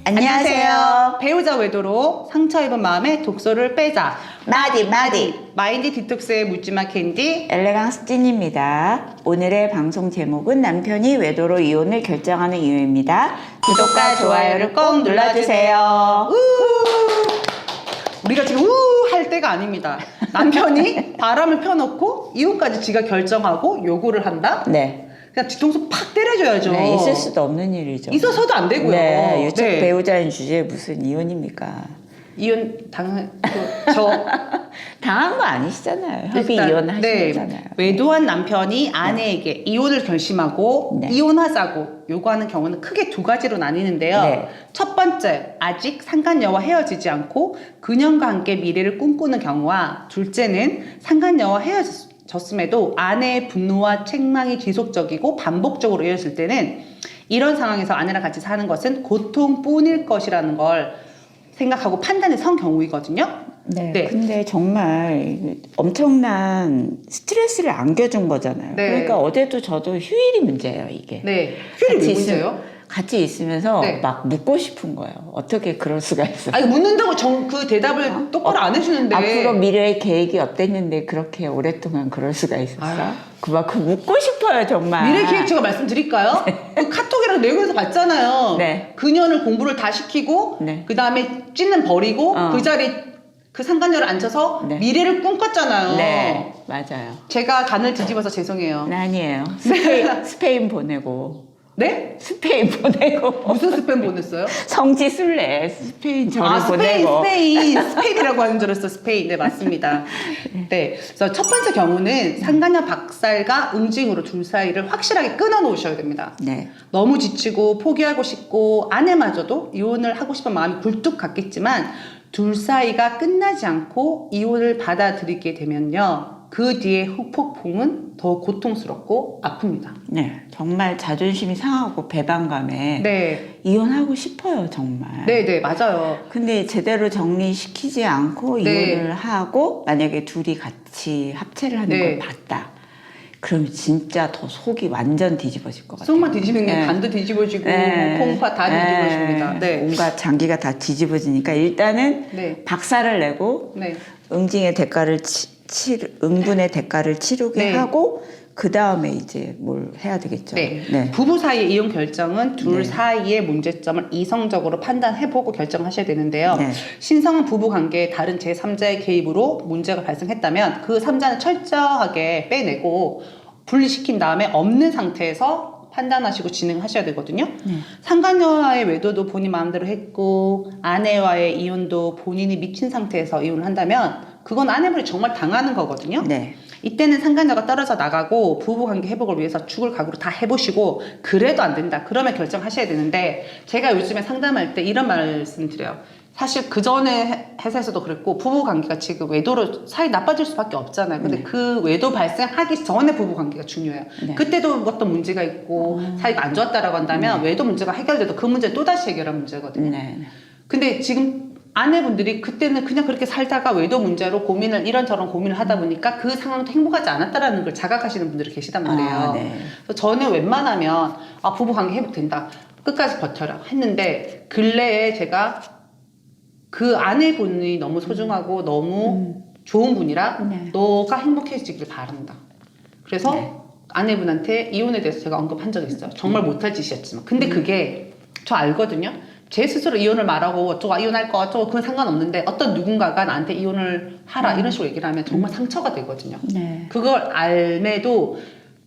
안녕하세요. 배우자 외도로 상처 입은 마음에 독소를 빼자. 마디 마인드 디톡스의 묻지마 캔디 엘레강스 찐입니다. 오늘의 방송 제목은 남편이 외도로 이혼을 결정하는 이유입니다. 구독과 좋아요를 꼭 눌러주세요. 우리가 지금 할 때가 아닙니다. 남편이 바람을 펴놓고 이혼까지 지가 결정하고 요구를 한다? 네. 그냥 뒤통수 팍 때려줘야죠. 네, 있을 수도 없는 일이죠. 있어서도 안 되고요. 네, 유책 배우자인 주제에 무슨 이혼입니까? 이혼 당한 당한 거 아니시잖아요. 협의 일단, 이혼하시잖아요. 네, 외도한 남편이 아내에게 이혼을 결심하고 이혼하자고 요구하는 경우는 크게 두 가지로 나뉘는데요. 네. 첫 번째, 아직 상간녀와 헤어지지 않고 그녀와 함께 미래를 꿈꾸는 경우와, 둘째는 상간녀와 헤어졌음에도 아내의 분노와 책망이 지속적이고 반복적으로 이어질 때는 이런 상황에서 아내랑 같이 사는 것은 고통뿐일 것이라는 걸 생각하고 판단이 선 경우이거든요. 네. 근데 정말 엄청난 스트레스를 안겨준 거잖아요. 네. 그러니까 어제도 저도 휴일이 문제예요, 이게. 네. 휴일이 왜 문제예요? 같이 있으면서 네. 막 묻고 싶은 거예요. 어떻게 그럴 수가 있어요? 아니, 묻는다고 그 대답을 똑바로 안 해주는데. 앞으로 미래의 계획이 어땠는데 그렇게 오랫동안 그럴 수가 있었어? 그만큼 묻고 싶어요, 정말. 미래 기획 제가 말씀드릴까요? 그 카톡이랑 내용에서 봤잖아요. 네. 그녀를 공부를 다 시키고, 네. 그 다음에 찌는 버리고, 그 자리 그 상간녀를 앉혀서 네. 미래를 꿈꿨잖아요. 네, 맞아요. 제가 간을 뒤집어서 죄송해요. 아니에요. 스페인 보내고. 네? 스페인 보내고. 무슨 스팸 보냈어요? 성지순례 스페인 저를 보내고. 스페인이라고 하는 줄 알았어. 스페인. 네, 맞습니다. 네, 그래서 첫 번째 경우는 상간녀 박살과 응징으로 둘 사이를 확실하게 끊어 놓으셔야 됩니다. 네. 너무 지치고 포기하고 싶고 아내마저도 이혼을 하고 싶은 마음이 굴뚝 같겠지만, 둘 사이가 끝나지 않고 이혼을 받아들이게 되면요, 그 뒤에 후폭풍은 더 고통스럽고 아픕니다. 네, 정말 자존심이 상하고 배반감에 네, 이혼하고 싶어요, 정말. 네, 맞아요. 근데 제대로 정리시키지 않고 이혼을 하고 만약에 둘이 같이 합체를 하는 걸 봤다. 그럼 진짜 더 속이 완전 뒤집어질 것 같아요. 속만 뒤집는 게 간도 뒤집어지고 콩파 다 뒤집어집니다. 네. 온갖 장기가 다 뒤집어지니까 일단은 박살을 내고 응징의 대가를 응분의 대가를 치르게 하고 그 다음에 이제 뭘 해야 되겠죠. 네. 부부 사이의 이혼 결정은 둘 사이의 문제점을 이성적으로 판단해보고 결정하셔야 되는데요. 신성한 부부 관계에 다른 제3자의 개입으로 문제가 발생했다면 그 3자는 철저하게 빼내고 분리시킨 다음에 없는 상태에서 판단하시고 진행하셔야 되거든요. 상간녀와의 외도도 본인 마음대로 했고 아내와의 이혼도 본인이 미친 상태에서 이혼을 한다면 그건 아내분이 정말 당하는 거거든요. 이때는 상간녀가 떨어져 나가고 부부관계 회복을 위해서 죽을 각오로 다 해보시고, 그래도 안 된다 그러면 결정하셔야 되는데, 제가 요즘에 상담할 때 이런 말씀 드려요. 사실 그 전에 회사에서도 그랬고 부부관계가 지금 외도로 사이 나빠질 수밖에 없잖아요. 근데 그 외도 발생하기 전에 부부관계가 중요해요. 그때도 어떤 문제가 있고 사이가 안 좋았다라고 한다면 외도 문제가 해결돼도 그 문제는 또다시 해결할 문제거든요. 근데 지금 아내분들이 그때는 그냥 그렇게 살다가 외도 문제로 고민을 이런저런 고민을 하다 보니까 그 상황도 행복하지 않았다라는 걸 자각하시는 분들이 계시단 말이에요. 그래서 저는 웬만하면 부부관계 회복된다, 끝까지 버텨라 했는데, 근래에 제가 그 아내분이 너무 소중하고 너무 좋은 분이라 너가 행복해지길 바란다. 그래서 아내분한테 이혼에 대해서 제가 언급한 적이 있어요. 정말 못할 짓이었지만. 근데 그게 저 알거든요. 제 스스로 이혼을 말하고 어쩌고 이혼할 거 어쩌고 그건 상관없는데, 어떤 누군가가 나한테 이혼을 하라 이런 식으로 얘기를 하면 정말 상처가 되거든요. 그걸 알매도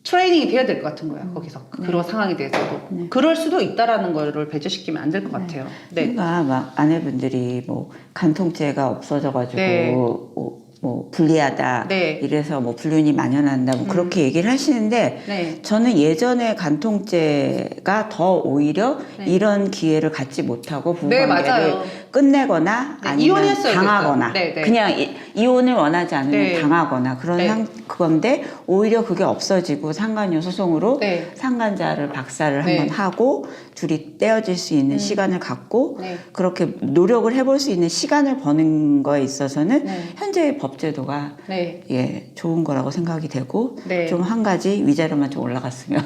트레이닝이 돼야 될 것 같은 거예요. 거기서 그런 상황에 대해서도 그럴 수도 있다라는 거를 배제시키면 안 될 것 같아요. 그러니까 막 아내분들이 뭐 간통죄가 없어져가지고 뭐 불리하다 이래서 뭐 불륜이 만연한다 뭐 그렇게 얘기를 하시는데 저는 예전에 간통죄가 더 오히려 이런 기회를 갖지 못하고 부부관계를 끝내거나 네, 아니면 이혼했어야 당하거나 네, 네. 그냥 이혼을 원하지 않으면 네. 당하거나 그런 네. 그건데 오히려 그게 없어지고 상간녀 소송으로 네. 상간자를 박살을 네. 한번 하고 둘이 떼어질 수 있는 시간을 갖고 네. 그렇게 노력을 해볼 수 있는 시간을 버는 거에 있어서는 네. 현재의 법제도가 네. 예, 좋은 거라고 생각이 되고 네. 좀 한 가지 위자료만 좀 올라갔으면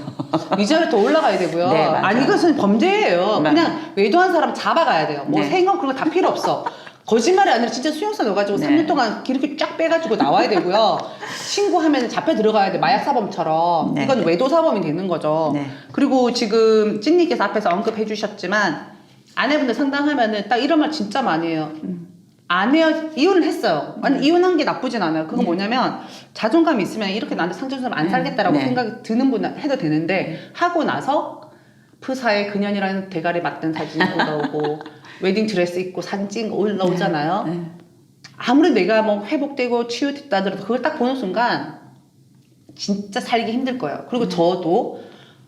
위자료 더 올라가야 되고요. 네, 맞아요. 아니 이것은 범죄예요. 네. 그냥 외도한 사람 잡아가야 돼요. 뭐 네. 생각 그런 거 다 필요 없어. 거짓말이 아니라 진짜 수용소 넣어가지고 네. 3년 동안 기름기 쫙 빼가지고 나와야 되고요. 신고하면 잡혀 들어가야 돼. 마약 사범처럼. 네. 이건 외도 사범이 되는 거죠. 네. 그리고 지금 찐님께서 앞에서 언급해 주셨지만 아내분들 상담하면은 딱 이런 말 진짜 많이 해요. 이혼을 했어요. 아니 이혼한 게 나쁘진 않아요. 그건 뭐냐면 자존감이 있으면 이렇게 나한테 상처 주면 안 살겠다라고 네. 생각이 드는 분은 해도 되는데 하고 나서 프사에 그년이라는 대가리 맞던 사진 올라오고 웨딩 드레스 입고 사진 찍은 거 올라오잖아요. 네. 아무리 내가 뭐 회복되고 치유됐다 하더라도 그걸 딱 보는 순간 진짜 살기 힘들 거예요. 그리고 저도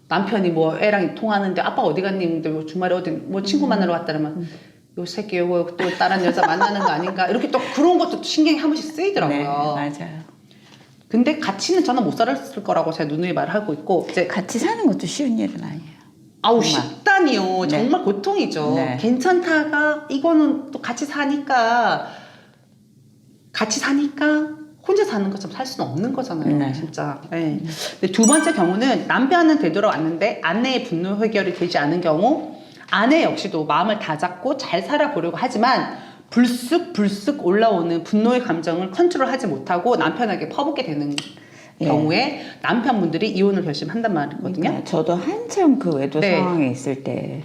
남편이 뭐 애랑 통하는데 아빠 어디 갔니? 근데 뭐 주말에 어디 뭐 친구 만나러 갔다 그러면 요 새끼 요거 또 다른 여자 만나는 거 아닌가? 이렇게 또 그런 것도 신경이 한 번씩 쓰이더라고요. 네, 맞아요. 근데 같이는 저는 못 살았을 거라고 제가 누누이 말을 하고 있고 이제 같이 사는 것도 쉬운 일은 아니에요. 아우 정말. 식단이요. 네. 정말 고통이죠. 네. 괜찮다가 이거는 또 같이 사니까 혼자 사는 것처럼 살 수는 없는 거잖아요. 네. 진짜. 네. 근데 두 번째 경우는 남편은 되돌아왔는데 아내의 분노 해결이 되지 않은 경우 아내 역시도 마음을 다잡고 잘 살아보려고 하지만 불쑥 올라오는 분노의 감정을 컨트롤하지 못하고 남편에게 퍼붓게 되는 예. 경우에 남편분들이 이혼을 결심한단 말이거든요. 그러니까 저도 한참 그 외도 네. 상황에 있을 때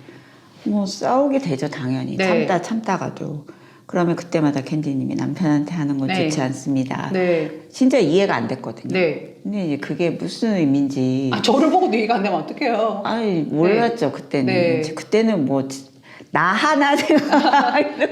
뭐 싸우게 되죠 당연히. 네. 참다가도 그러면 그때마다 캔디님이 남편한테 하는 건 네. 좋지 않습니다. 네. 진짜 이해가 안 됐거든요. 네. 근데 이제 그게 무슨 의미인지 저를 보고 얘기가 안 되면 어떡해요. 아니 몰랐죠 그때는. 네. 그때는 뭐 나 하나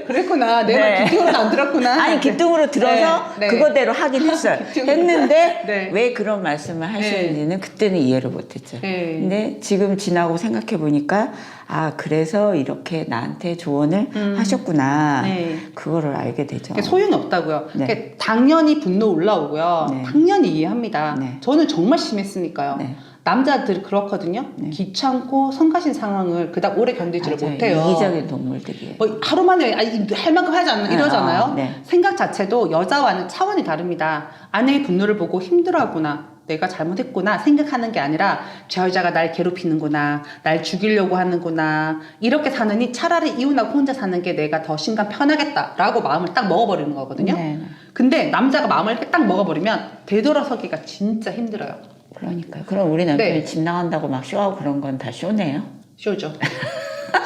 그랬구나. 내 말 네. 귀뚱으로 안 들었구나. 아니 귀뚱으로 들어서 네. 그거대로 하긴 했어요. 했는데 네. 왜 그런 말씀을 하시는지는 그때는 이해를 못했죠. 네. 근데 지금 지나고 생각해 보니까 아 그래서 이렇게 나한테 조언을 하셨구나. 네. 그거를 알게 되죠. 소용이 없다고요. 네. 그러니까 당연히 분노 올라오고요. 네. 당연히 이해합니다. 네. 저는 정말 심했으니까요. 네. 남자들이 그렇거든요. 네. 귀찮고 성가신 상황을 그닥 오래 견디지를 맞아요. 못해요. 이기적인 동물들이에요. 뭐 하루 만에 할 만큼 하지 않나 이러잖아요. 네. 생각 자체도 여자와는 차원이 다릅니다. 아내의 분노를 보고 힘들어하구나. 내가 잘못했구나 생각하는 게 아니라 저 여자가 날 괴롭히는구나, 날 죽이려고 하는구나, 이렇게 사느니 차라리 이혼하고 혼자 사는 게 내가 더 심간 편하겠다라고 마음을 딱 먹어버리는 거거든요. 네. 근데 남자가 마음을 이렇게 딱 먹어버리면 되돌아서기가 진짜 힘들어요. 그러니까요. 그럼 우리 남편이 네. 집 나간다고 막 쇼하고 그런 건 다 쇼네요. 쇼죠.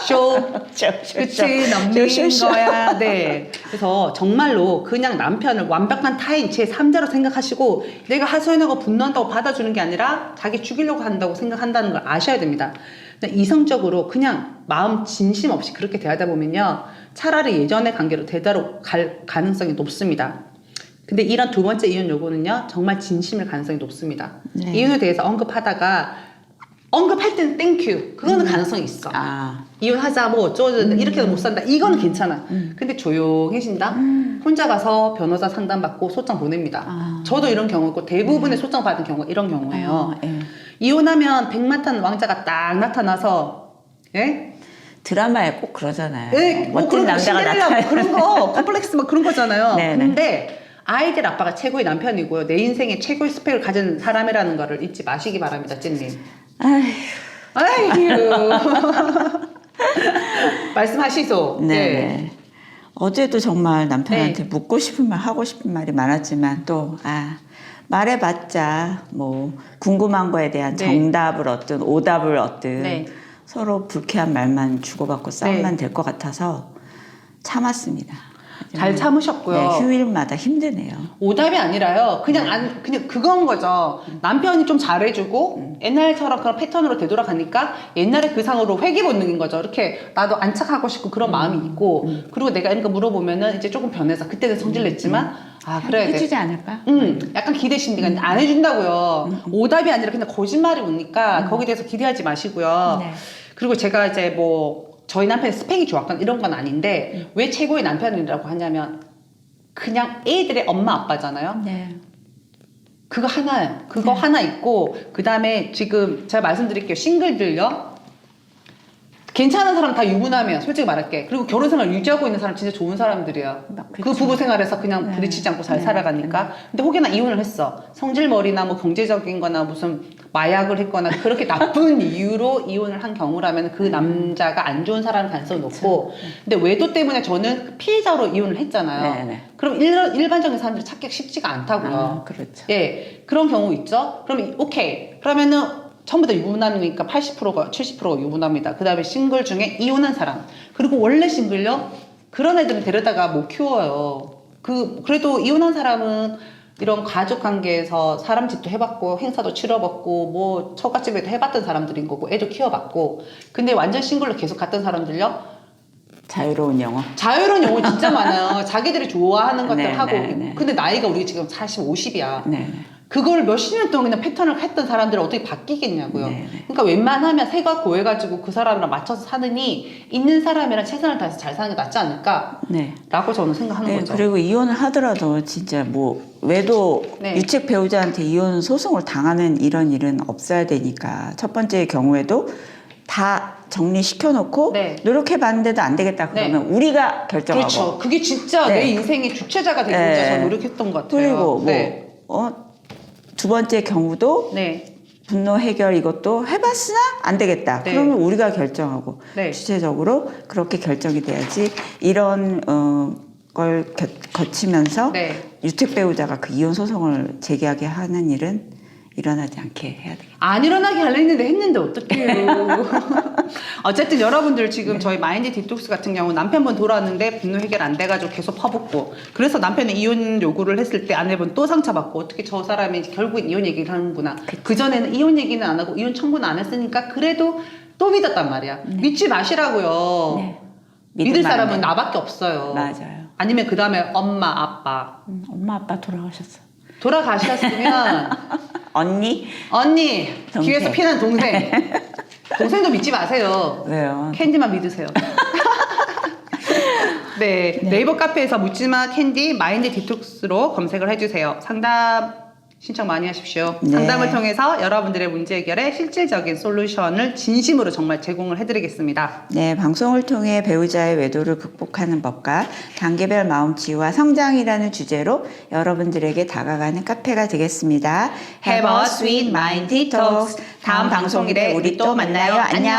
쇼. 끝이 넘는 거야. 네. 그래서 정말로 그냥 남편을 완벽한 타인 제3자로 생각하시고 내가 하소연하고 분노한다고 받아주는 게 아니라 자기 죽이려고 한다고 생각한다는 걸 아셔야 됩니다. 이성적으로 그냥 마음 진심 없이 그렇게 대하다 보면요. 차라리 예전의 관계로 되돌아 갈 가능성이 높습니다. 근데 이런 두 번째 이혼 요구는요. 정말 진심일 가능성이 높습니다. 네. 이혼에 대해서 언급할 때는 땡큐. 그거는 가능성이 있어. 아. 이혼하자 뭐 어쩌고 이렇게도 못 산다 이거는 괜찮아. 근데 조용해진다 혼자 가서 변호사 상담받고 소장 보냅니다. 저도 이런 경우 있고 대부분의 소장 받은 경우가 이런 경우예요. 예. 이혼하면 백마탄 왕자가 딱 나타나서 예? 드라마에 꼭 그러잖아요. 예, 뭐 멋진 그런 거 남자가 신데렐라 뭐 그런 거 컴플렉스 막 그런 거잖아요. 네, 근데 아이들 아빠가 최고의 남편이고요. 내 인생의 최고의 스펙을 가진 사람이라는 거를 잊지 마시기 바랍니다. 찐님. 아휴. 말씀하시소. 네. 어제도 정말 남편한테 네. 묻고 싶은 말, 하고 싶은 말이 많았지만 또, 말해봤자, 뭐, 궁금한 거에 대한 네. 정답을 얻든 오답을 얻든 네. 서로 불쾌한 말만 주고받고 싸움만 네. 될 것 같아서 참았습니다. 잘 참으셨고요. 네, 휴일마다 힘드네요. 오답이 아니라요. 그냥 그건 거죠. 남편이 좀 잘해주고 옛날처럼 그런 패턴으로 되돌아가니까 옛날에 그 상으로 회귀 본능인 거죠. 이렇게 나도 안착하고 싶고 그런 마음이 있고 그리고 내가 이런 거 물어보면은 이제 조금 변해서 그때는 성질냈지만 그래야 돼. 해주지 않을까? 약간 기대 심리가 있는데 안 해준다고요. 오답이 아니라 그냥 거짓말이 오니까 거기에 대해서 기대하지 마시고요. 네. 그리고 제가 이제 뭐 저희 남편이 스펙이 좋았거나 이런 건 아닌데 왜 최고의 남편이라고 하냐면 그냥 애들의 엄마 아빠잖아요. 네. 그거 하나예요. 그거 하나 있고 그 다음에 지금 제가 말씀드릴게요. 싱글들요. 괜찮은 사람 다 유부남이에요. 솔직히 말할게. 그리고 결혼 생활 유지하고 있는 사람 진짜 좋은 사람들이에요. 그 부부 생활에서 그냥 부딪히지 않고 잘 살아가니까. 근데 혹여나 이혼을 했어. 성질머리나 뭐 경제적인 거나 무슨 마약을 했거나 그렇게 나쁜 이유로 이혼을 한 경우라면 그 남자가 안 좋은 사람 가능성이 높고. 근데 외도 때문에 저는 피해자로 이혼을 했잖아요. 네네. 그럼 일반적인 사람들이 찾기가 쉽지가 않다고요. 그렇죠. 예. 그런 경우 있죠. 그럼 오케이. 그러면은 전부 다 유부남이니까 80%가 70%가 유부남이다. 그 다음에 싱글 중에 이혼한 사람. 그리고 원래 싱글요. 그런 애들은 데려다가 못 키워요. 그래도 이혼한 사람은 이런 가족 관계에서 사람 집도 해봤고 행사도 치러봤고 뭐 처갓집에도 해봤던 사람들인 거고 애도 키워봤고. 근데 완전 싱글로 계속 갔던 사람들요. 자유로운 영어. 자유로운 영어 진짜 많아요. 자기들이 좋아하는 것들 네, 하고. 네, 네. 근데 나이가 우리 지금 40, 50이야. 네. 그걸 몇십 년 동안 그냥 패턴을 했던 사람들은 어떻게 바뀌겠냐고요. 네네. 그러니까 웬만하면 새가 고해가지고 그 사람이랑 맞춰서 사느니 있는 사람이랑 최선을 다해서 잘 사는 게 낫지 않을까? 네. 라고 저는 생각하는 거죠. 그리고 이혼을 하더라도 진짜 뭐 외도 네. 유책 배우자한테 이혼 소송을 당하는 이런 일은 없어야 되니까 첫 번째 경우에도 다 정리시켜놓고 네. 노력해봤는데도 안 되겠다 그러면 우리가 결정하고. 그렇죠. 그게 진짜 네. 내 인생의 주체자가 되기 위해서 저는 노력했던 것 같아요. 그리고 뭐 네. 두 번째 경우도 네. 분노 해결 이것도 해봤으나 안 되겠다. 네. 그러면 우리가 결정하고 네. 주체적으로 그렇게 결정이 돼야지 이런 걸 거치면서 네. 유책 배우자가 그 이혼 소송을 제기하게 하는 일은 일어나지 않게 해야 되겠다. 안 일어나게 하려 했는데 어떡해요. 어쨌든 여러분들 지금 저희 마인드 디톡스 같은 경우 남편분 돌아왔는데 분노 해결 안 돼가지고 계속 퍼붓고 그래서 남편이 이혼 요구를 했을 때 아내분 또 상처받고 어떻게 저 사람이 결국엔 이혼 얘기를 하는구나. 그전에는 이혼 얘기는 안 하고 이혼 청구는 안 했으니까 그래도 또 믿었단 말이야. 믿지 마시라고요. 네. 믿을 사람은 나밖에 없어요. 맞아요. 아니면 그 다음에 엄마, 아빠. 엄마 아빠 돌아가셨어. 돌아가셨으면 언니? 동생. 뒤에서 피난 동생. 동생도 믿지 마세요. 왜요? 캔디만 믿으세요. 네, 네이버 카페에서 묻지마 캔디 마인드 디톡스로 검색을 해주세요. 상담 신청 많이 하십시오. 네. 상담을 통해서 여러분들의 문제 해결에 실질적인 솔루션을 진심으로 정말 제공을 해드리겠습니다. 네, 방송을 통해 배우자의 외도를 극복하는 법과 단계별 마음치유와 성장이라는 주제로 여러분들에게 다가가는 카페가 되겠습니다. Have a sweet mind detox. 다음 방송일에 우리 또 만나요. 안녕.